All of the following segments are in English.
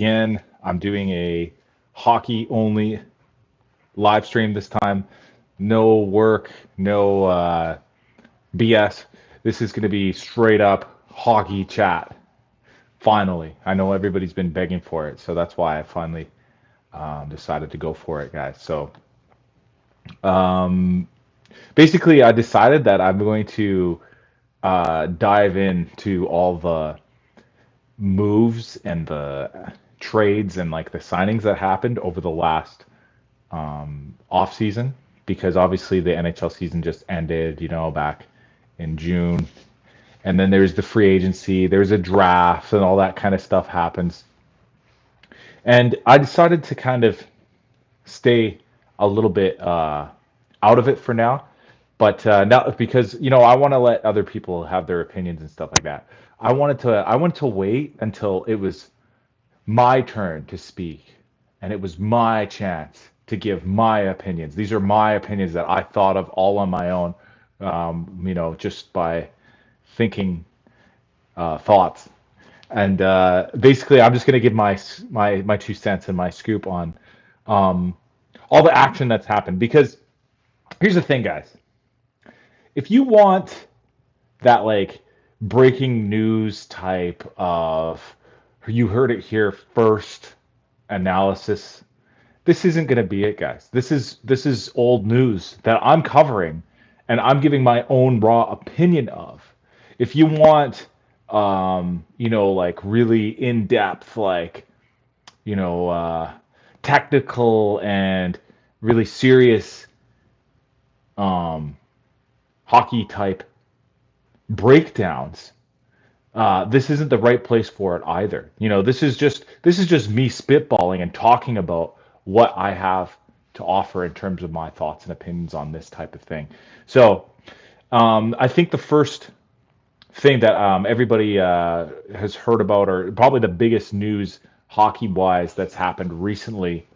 Again, I'm doing a hockey only live stream this time. No work, no BS. This is going to be straight up hockey chat. Finally, I know everybody's been begging for it, so that's why I finally decided to go for it, guys. So um, basically, I decided that I'm going to dive into all the moves and the trades and like the signings that happened over the last off season because obviously the NHL season just ended, back in June. And then there's the free agency, there's a draft, and all that kind of stuff happens. And I decided to kind of stay a little bit out of it for now. But now, because I want to let other people have their opinions and stuff like that. I wanted to wait until it was my turn to speak, and it was my chance to give my opinions. These are my opinions that I thought of all on my own, just by thinking thoughts. And basically, I'm just going to give my 2 cents and my scoop on um, all the action that's happened. Because here's the thing, guys: if you want that like breaking news type of you heard it here first analysis, this isn't going to be it, guys. This is old news that I'm covering and I'm giving my own raw opinion of. If you want like really in depth, like you know uh technical and really serious um hockey type breakdowns, this isn't the right place for it either. This is just me spitballing and talking about what I have to offer in terms of my thoughts and opinions on this type of thing. So I think the first thing that everybody has heard about, or probably the biggest news hockey wise that's happened recently,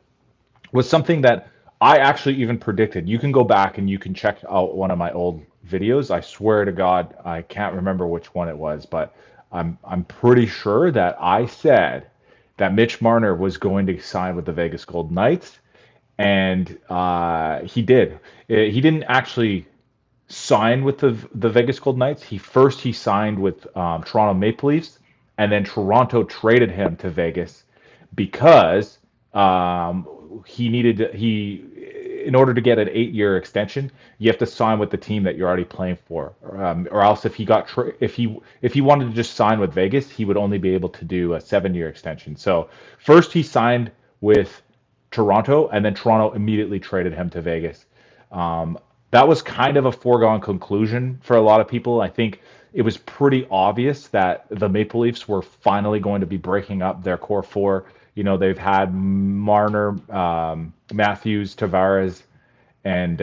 was something that I actually even predicted. You can go back and you can check out one of my old videos. I swear to God, I can't remember which one it was, but I'm pretty sure that I said that Mitch Marner was going to sign with the Vegas Golden Knights, and he did. He didn't actually sign with the Vegas Golden Knights. He signed with Toronto Maple Leafs, and then Toronto traded him to Vegas because he needed he in order to get an 8-year extension, you have to sign with the team that you're already playing for, or else if he got if he wanted to just sign with Vegas, he would only be able to do a 7-year extension. So first he signed with Toronto, and then Toronto immediately traded him to Vegas. That was kind of a foregone conclusion for a lot of people. I think it was pretty obvious that the Maple Leafs were finally going to be breaking up their core four. They've had Marner, Matthews, Tavares, and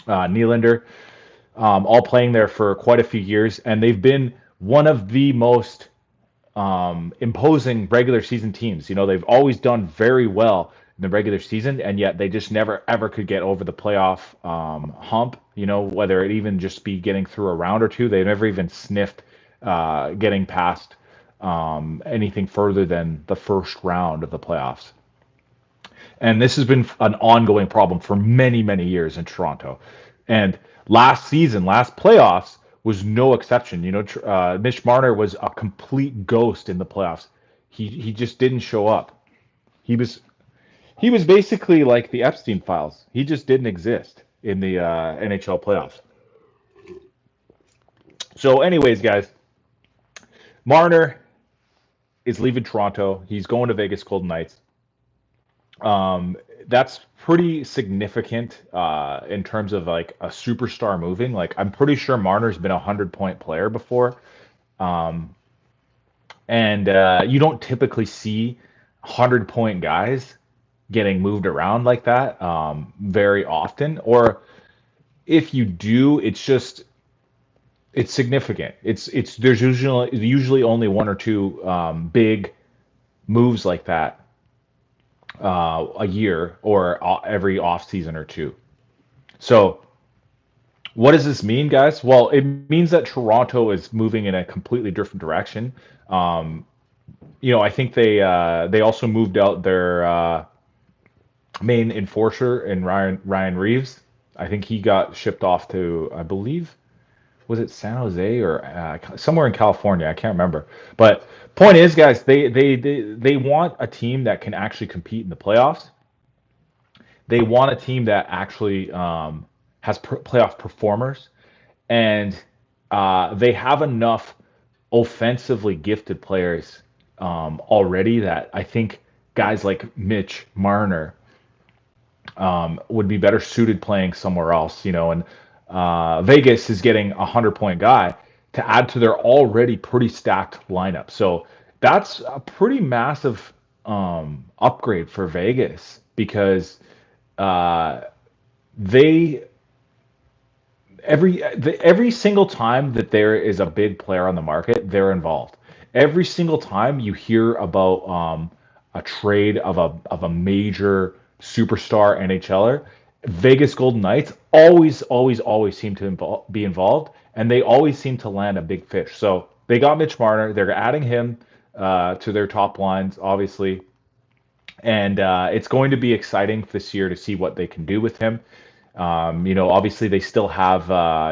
Nylander, all playing there for quite a few years, and they've been one of the most imposing regular season teams. They've always done very well in the regular season, and yet they just never ever could get over the playoff hump. Whether it even just be getting through a round or two, they never even sniffed getting past anything further than the first round of the playoffs. And this has been an ongoing problem for many, many years in Toronto. And last season, last playoffs, was no exception. Mitch Marner was a complete ghost in the playoffs. He just didn't show up. He was basically like the Epstein files. He just didn't exist in the NHL playoffs. So, anyways, guys, Marner is leaving Toronto. He's going to Vegas Golden Knights. That's pretty significant in terms of like a superstar moving. Like I'm pretty sure Marner's been 100-point player before, and you don't typically see 100-point guys getting moved around like that very often. Or if you do, it's significant. It's there's usually only one or two big moves like that a year or every off season or two. So what does this mean, guys? Well, it means that Toronto is moving in a completely different direction. Um, I think they also moved out their main enforcer in Ryan Reeves. I think he got shipped off to, I believe, was it San Jose or somewhere in California? I can't remember. But point is, guys, they want a team that can actually compete in the playoffs. They want a team that actually has playoff performers, and they have enough offensively gifted players already that I think guys like Mitch Marner would be better suited playing somewhere else, and Vegas is getting a 100-point guy to add to their already pretty stacked lineup. So that's a pretty massive upgrade for Vegas because uh, they every single time that there is a big player on the market, they're involved. Every single time you hear about a trade of a major superstar NHLer, Vegas Golden Knights always seem to be involved, and they always seem to land a big fish. So they got Mitch Marner. They're adding him to their top lines, obviously, and it's going to be exciting this year to see what they can do with him. Obviously they still have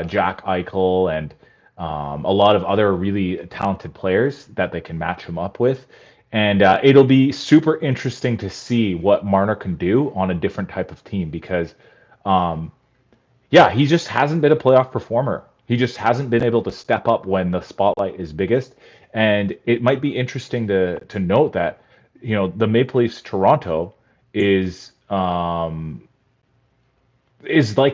Jack Eichel and a lot of other really talented players that they can match him up with. And it'll be super interesting to see what Marner can do on a different type of team because, um, yeah, he just hasn't been a playoff performer. He just hasn't been able to step up when the spotlight is biggest. And it might be interesting to note that, the Maple Leafs Toronto is like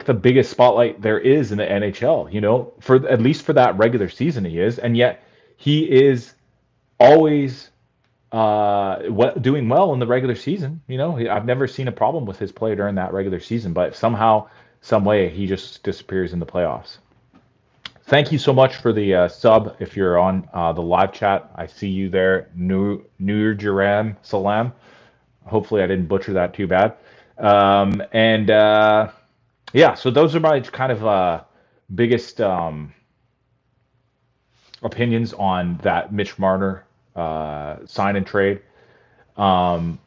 the biggest spotlight there is in the NHL, for at least for that regular season he is, and yet he is always doing well in the regular season. I've never seen a problem with his play during that regular season, but somehow, some way, he just disappears in the playoffs. Thank you so much for the sub. If you're on the live chat, I see you there. Nur Jaram Salam. Hopefully, I didn't butcher that too bad. And yeah, so those are my kind of biggest opinions on that Mitch Marner sign and trade. Um,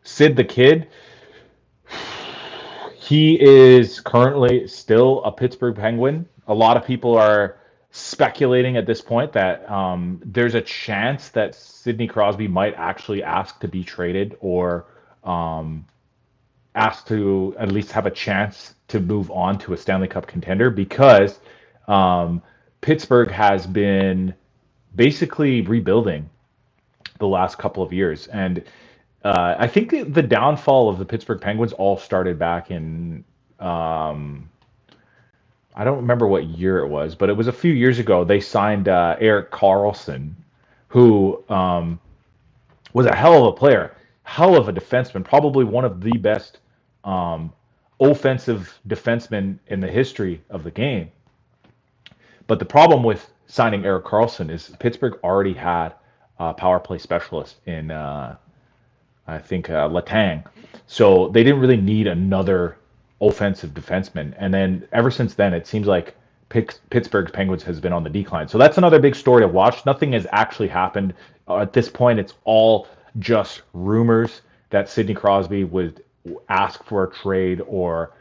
Sid the Kid, he is currently still a Pittsburgh Penguin. A lot of people are speculating at this point that there's a chance that Sidney Crosby might actually ask to be traded or asked to at least have a chance to move on to a Stanley Cup contender because Pittsburgh has been basically rebuilding the last couple of years. And I think the downfall of the Pittsburgh Penguins all started back in, I don't remember what year it was, but it was a few years ago. They signed Erik Karlsson, who was a hell of a player, hell of a defenseman, probably one of the best offensive defensemen in the history of the game. But the problem with signing Erik Karlsson is Pittsburgh already had a power play specialist in, I think, Letang. So they didn't really need another offensive defenseman. And then ever since then, it seems like Pittsburgh's Penguins has been on the decline. So that's another big story to watch. Nothing has actually happened. At this point, it's all just rumors that Sidney Crosby would ask for a trade or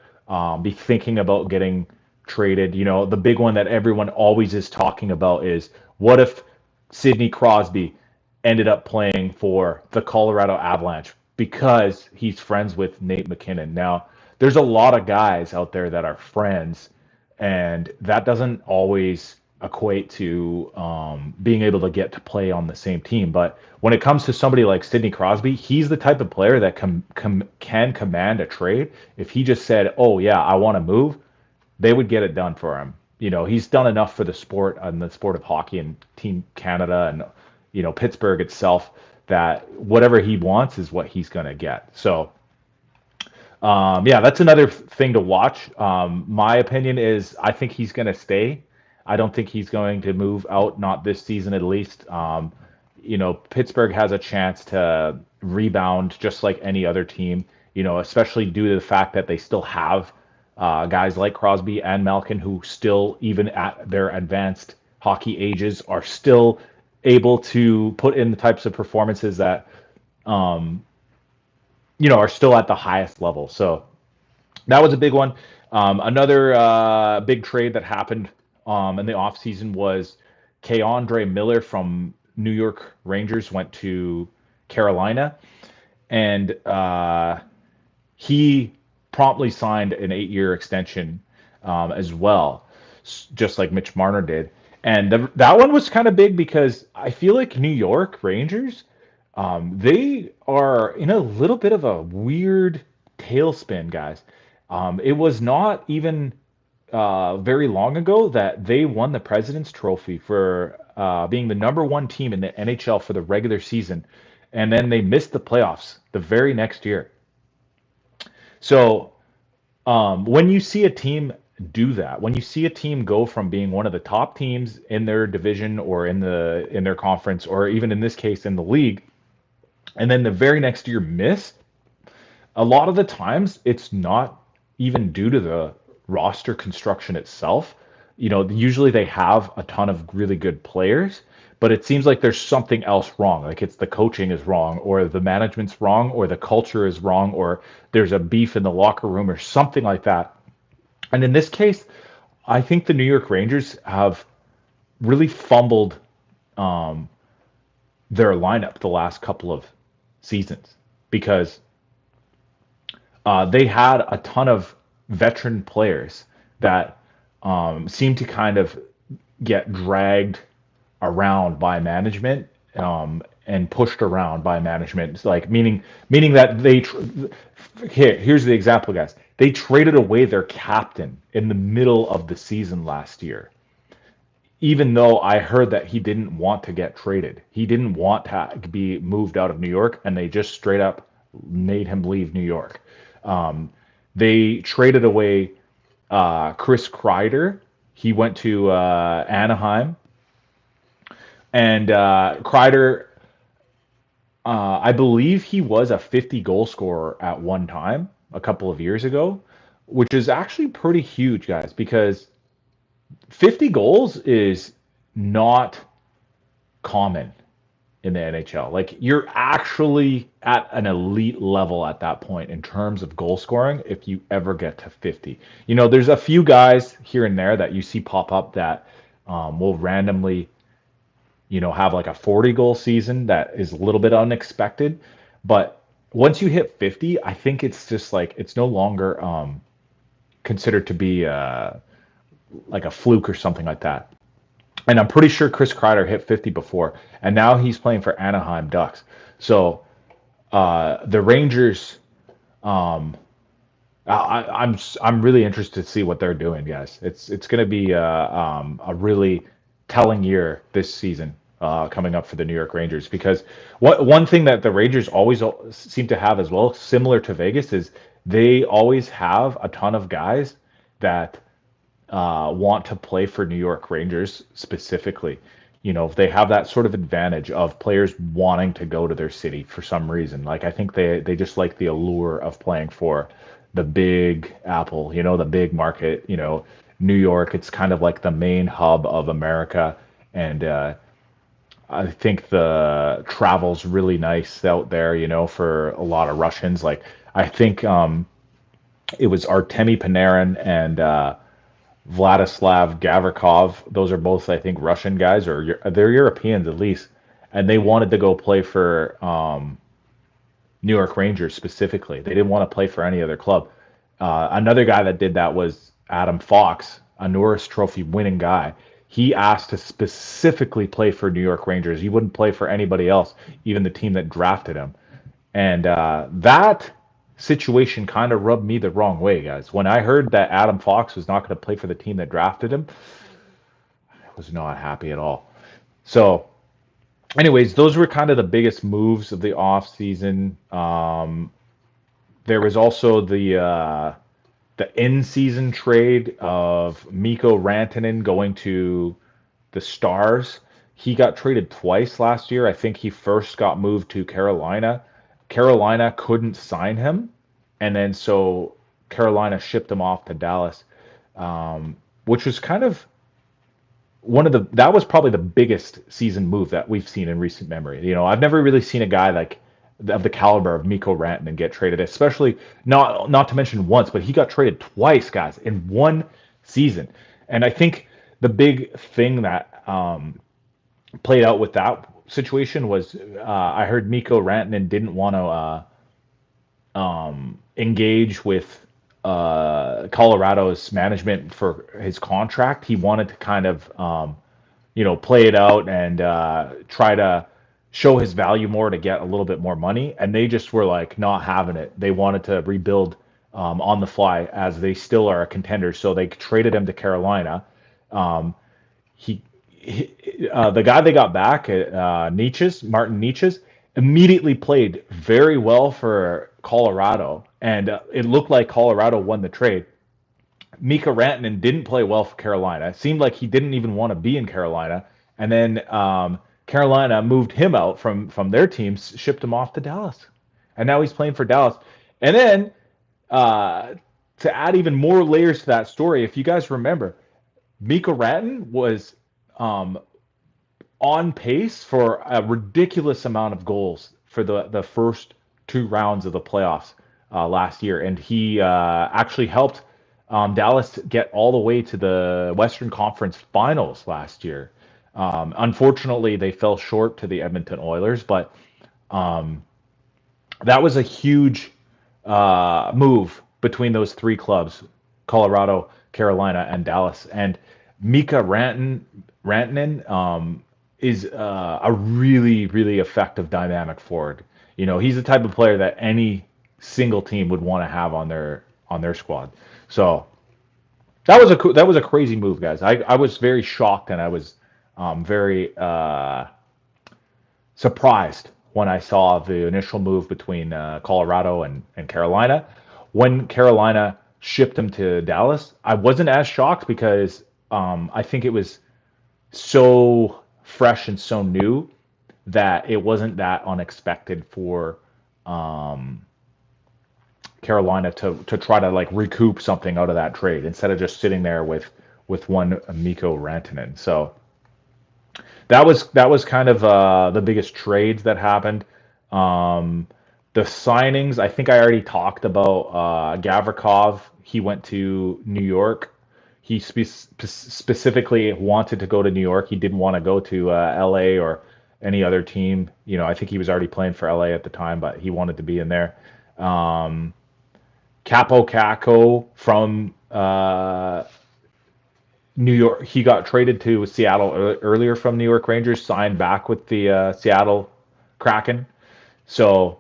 be thinking about getting traded. The big one that everyone always is talking about is what if Sidney Crosby ended up playing for the Colorado Avalanche because he's friends with Nate McKinnon. Now, there's a lot of guys out there that are friends, and that doesn't always equate to being able to get to play on the same team. But when it comes to somebody like Sidney Crosby, he's the type of player that can command a trade. If he just said, "Oh yeah, I want to move," they would get it done for him. He's done enough for the sport and the sport of hockey and Team Canada and Pittsburgh itself that whatever he wants is what he's going to get. So yeah, that's another thing to watch. My opinion is I think he's going to stay. I don't think he's going to move out, not this season at least. Pittsburgh has a chance to rebound just like any other team, especially due to the fact that they still have guys like Crosby and Malkin who still, even at their advanced hockey ages, are still able to put in the types of performances that um, are still at the highest level. So that was a big one. Another big trade that happened in the offseason was Keandre Miller from New York Rangers went to Carolina, and he promptly signed an 8-year extension as well, just like Mitch Marner did. And that one was kind of big because I feel like New York Rangers, they are in a little bit of a weird tailspin, guys. It was not even very long ago that they won the President's Trophy for being the number one team in the NHL for the regular season, and then they missed the playoffs the very next year. So when you see a team do that, when you see a team go from being one of the top teams in their division or in their conference, or even in this case in the league, and then the very next year miss, a lot of the times it's not even due to the roster construction itself. Usually they have a ton of really good players, but it seems like there's something else wrong. Like it's the coaching is wrong, or the management's wrong, or the culture is wrong, or there's a beef in the locker room, or something like that. And in this case, I think the New York Rangers have really fumbled um, their lineup the last couple of seasons because they had a ton of veteran players that seem to kind of get dragged around by management and pushed around by management. It's like meaning that here's the example, guys. They traded away their captain in the middle of the season last year, even though I heard that he didn't want to get traded. He didn't want to be moved out of New York, and they just straight up made him leave New York. Um, they traded away Chris Kreider. He went to Anaheim, and Kreider, I believe he was a 50 goal scorer at one time a couple of years ago, which is actually pretty huge, guys, because 50 goals is not common in the NHL. Like you're actually at an elite level at that point in terms of goal scoring if you ever get to 50. There's a few guys here and there that you see pop up that will randomly, have like a 40 goal season that is a little bit unexpected. But once you hit 50, I think it's just like it's no longer considered to be like a fluke or something like that. And I'm pretty sure Chris Kreider hit 50 before, and now he's playing for Anaheim Ducks. So the Rangers, um, I'm really interested to see what they're doing, guys. It's going to be a really telling year this season coming up for the New York Rangers because one thing that the Rangers always seem to have as well, similar to Vegas, is they always have a ton of guys that want to play for New York Rangers specifically. They have that sort of advantage of players wanting to go to their city for some reason. Like I think they just like the allure of playing for the big apple, the big market, New York. It's kind of like the main hub of America, and I think the travel's really nice out there, for a lot of Russians. Like I think it was Artemi Panarin and Vladislav Gavrikov. Those are both, I think, Russian guys, or they're Europeans at least, and they wanted to go play for New York Rangers specifically. They didn't want to play for any other club. Another guy that did that was Adam Fox, a Norris Trophy winning guy. He asked to specifically play for New York Rangers. He wouldn't play for anybody else, even the team that drafted him. And that situation kind of rubbed me the wrong way, guys. When I heard that Adam Fox was not going to play for the team that drafted him, I was not happy at all. So, anyways, those were kind of the biggest moves of the off season. There was also the in-season trade of Mikko Rantanen going to the Stars. He got traded twice last year. I think he first got moved to Carolina. Carolina couldn't sign him, and then so Carolina shipped him off to Dallas, which was kind of that was probably the biggest season move that we've seen in recent memory. I've never really seen a guy like of the caliber of Mikko Rantanen get traded, especially not to mention once, but he got traded twice, guys, in one season. And I think the big thing that played out with that situation was I heard Mikko Rantanen didn't want to engage with Colorado's management for his contract. He wanted to kind of play it out and try to show his value more to get a little bit more money. And they just were like not having it. They wanted to rebuild on the fly as they still are a contender. So they traded him to Carolina. He, the guy they got back, Martin Nietzsche's, immediately played very well for Colorado, and it looked like Colorado won the trade. Mika Rantanen didn't play well for Carolina. It seemed like he didn't even want to be in Carolina, and then Carolina moved him out from their teams, shipped him off to Dallas, and now he's playing for Dallas. And then to add even more layers to that story, if you guys remember, Mika Rantanen was on pace for a ridiculous amount of goals for the first two rounds of the playoffs last year, and he actually helped Dallas get all the way to the Western Conference Finals last year. Unfortunately, they fell short to the Edmonton Oilers, but that was a huge move between those three clubs: Colorado, Carolina, and Dallas. And Mika Rantanen is a really, really effective dynamic forward. He's the type of player that any single team would want to have on their squad. So that was a crazy move, guys. I was very shocked, and I was very surprised when I saw the initial move between Colorado and Carolina. When Carolina shipped him to Dallas, I wasn't as shocked because I think it was so fresh and so new that it wasn't that unexpected for Carolina to try to like recoup something out of that trade instead of just sitting there with one Mikko Rantanen. So that was kind of the biggest trades that happened. The signings, I think I already talked about Gavrikov. He went to New York. He specifically wanted to go to New York. He didn't want to go to LA or any other team. I think he was already playing for LA at the time, but he wanted to be in there. Capo Caco from New York. He got traded to Seattle earlier from New York Rangers, signed back with the Seattle Kraken. So,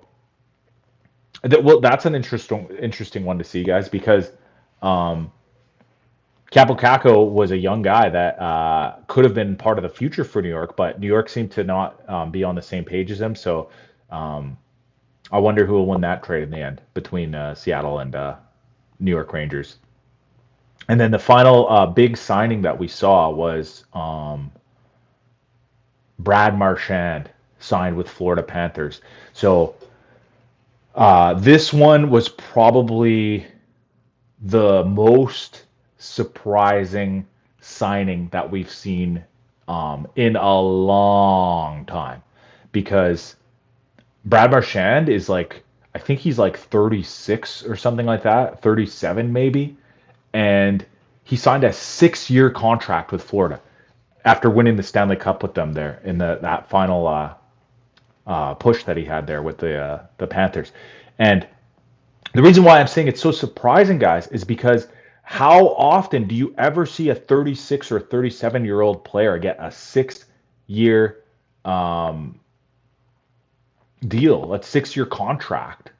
that's an interesting one to see, guys, because Capo Caco was a young guy that could have been part of the future for New York, but New York seemed to not be on the same page as him. So I wonder who will win that trade in the end between Seattle and New York Rangers. And then the final big signing that we saw was Brad Marchand signed with Florida Panthers. So this one was probably the most surprising signing that we've seen in a long time, because Brad Marchand is like, I think he's like 36 or something like that, 37 maybe, and he signed a 6-year contract with Florida after winning the Stanley Cup with them there in that final push that he had there with the Panthers. And the reason why I'm saying it's so surprising, guys, is because how often do you ever see a 36 or 37-year-old player get a 6-year deal, a 6-year contract?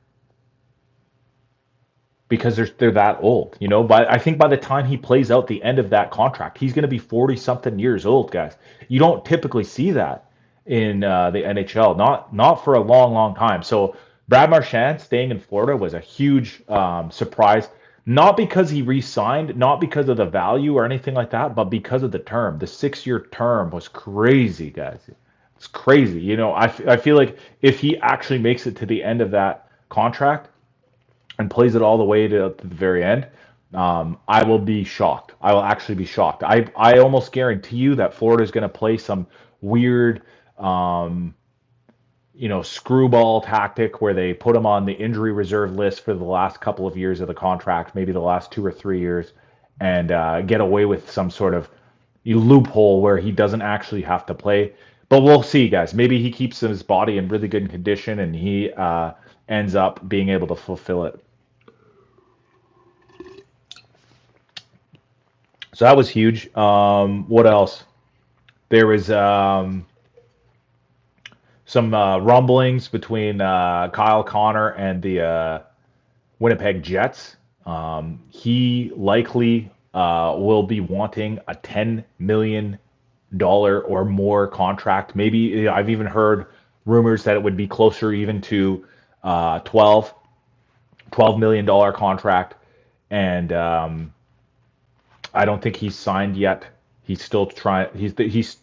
Because they're that old, But I think by the time he plays out the end of that contract, he's going to be 40-something years old, guys. You don't typically see that in the NHL, not for a long, long time. So Brad Marchand staying in Florida was a huge surprise, not because he re-signed, not because of the value or anything like that, but because of the term. The 6-year term was crazy, guys. It's crazy. I feel like if he actually makes it to the end of that contract and plays it all the way to the very end, I will be shocked. I will actually be shocked. I almost guarantee you that Florida is going to play some weird, um, screwball tactic where they put him on the injury reserve list for the last couple of years of the contract, maybe the last 2 or 3 years, and get away with some sort of loophole where he doesn't actually have to play. But we'll see, guys. Maybe he keeps his body in really good condition and he ends up being able to fulfill it. So that was huge. What else? There was some rumblings between Kyle Connor and the Winnipeg Jets. He likely will be wanting a $10 million or more contract. Maybe I've even heard rumors that it would be closer even to 12 million dollar contract. And I don't think he's signed yet. He's still trying.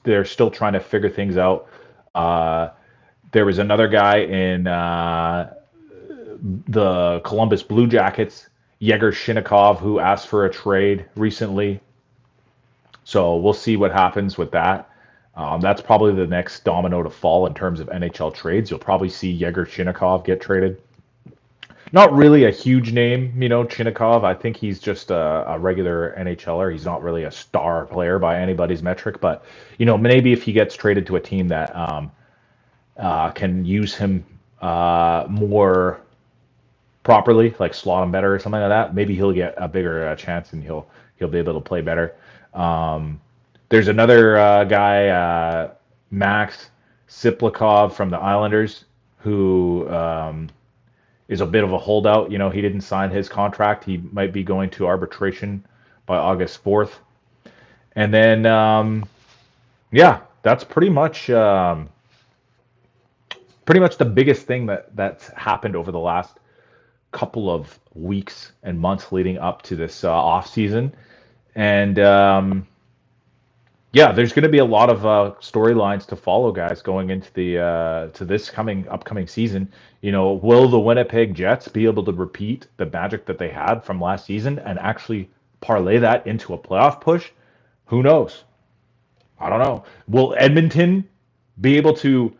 They're still trying to figure things out. There was another guy in the Columbus Blue Jackets, Yegor Shinnikov, who asked for a trade recently. So we'll see what happens with that. That's probably the next domino to fall in terms of NHL trades. You'll probably see Yegor Shinnikov get traded. Not really a huge name, Chinnikov. I think he's just a regular NHLer. He's not really a star player by anybody's metric, but maybe if he gets traded to a team that can use him more properly, like slot him better or something like that, maybe he'll get a bigger chance and he'll be able to play better. There's another guy, Max Siplikov from the Islanders, who is a bit of a holdout. He didn't sign his contract. He might be going to arbitration by August 4th. And then, that's pretty much the biggest thing that's happened over the last couple of weeks and months leading up to this off season. And there's going to be a lot of storylines to follow, guys, going into the to this upcoming season. Will the Winnipeg Jets be able to repeat the magic that they had from last season and actually parlay that into a playoff push? Who knows? I don't know. Will Edmonton be able to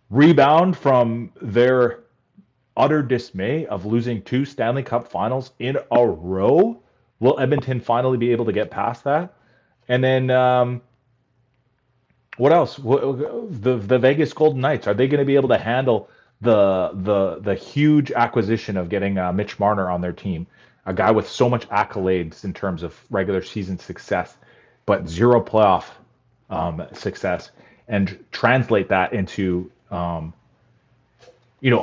rebound from their utter dismay of losing 2 Stanley Cup finals in a row? Will Edmonton finally be able to get past that? And then what else? The Vegas Golden Knights, are they going to be able to handle the huge acquisition of getting Mitch Marner on their team, a guy with so much accolades in terms of regular season success, but zero playoff success, and translate that into a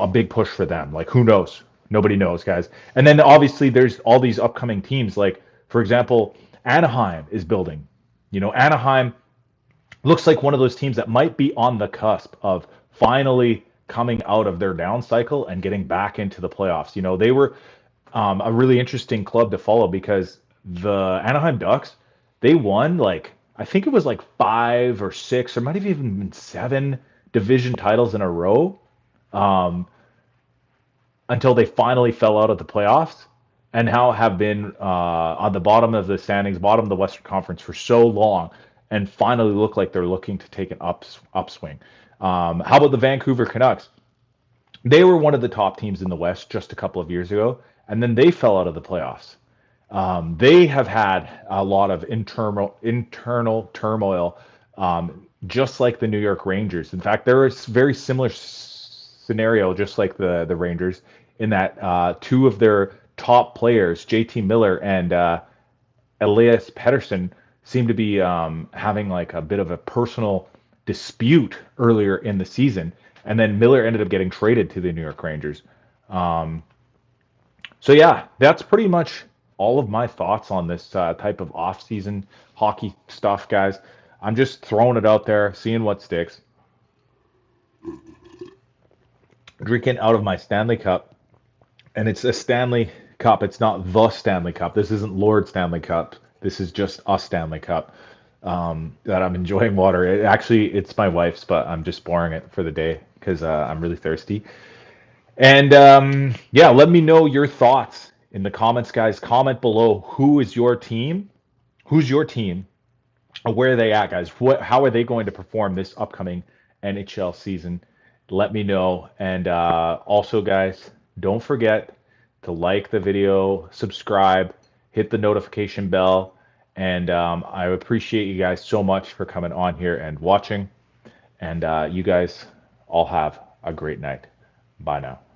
big push for them? Like, who knows? Nobody knows, guys. And then obviously there's all these upcoming teams. Like, for example, Anaheim is building. Anaheim looks like one of those teams that might be on the cusp of finally coming out of their down cycle and getting back into the playoffs. They were a really interesting club to follow because the Anaheim Ducks, they won I think it was 5 or 6 or might have even been 7 division titles in a row. Until they finally fell out of the playoffs, and now have been on the bottom of the standings, bottom of the Western Conference for so long, and finally look like they're looking to take an upswing. How about the Vancouver Canucks? They were one of the top teams in the West just a couple of years ago, and then they fell out of the playoffs. They have had a lot of internal turmoil, just like the New York Rangers. In fact, they're a very similar scenario, just like the Rangers, in that 2 of their top players, JT Miller and Elias Pettersson, seem to be having a bit of a personal dispute earlier in the season, and then Miller ended up getting traded to the New York Rangers. That's pretty much all of my thoughts on this type of off-season hockey stuff, guys. I'm just throwing it out there, seeing what sticks. Drinking out of my Stanley Cup, and it's a Stanley Cup. It's not the Stanley Cup. This isn't Lord Stanley Cup. This is just a Stanley Cup that I'm enjoying water. It's my wife's, but I'm just pouring it for the day because I'm really thirsty. And let me know your thoughts in the comments, guys. Comment below who is your team, who's your team, where are they at, guys? How are they going to perform this upcoming NHL season? Let me know. And also, guys, don't forget to like the video, subscribe, hit the notification bell. And I appreciate you guys so much for coming on here and watching. And you guys all have a great night. Bye now.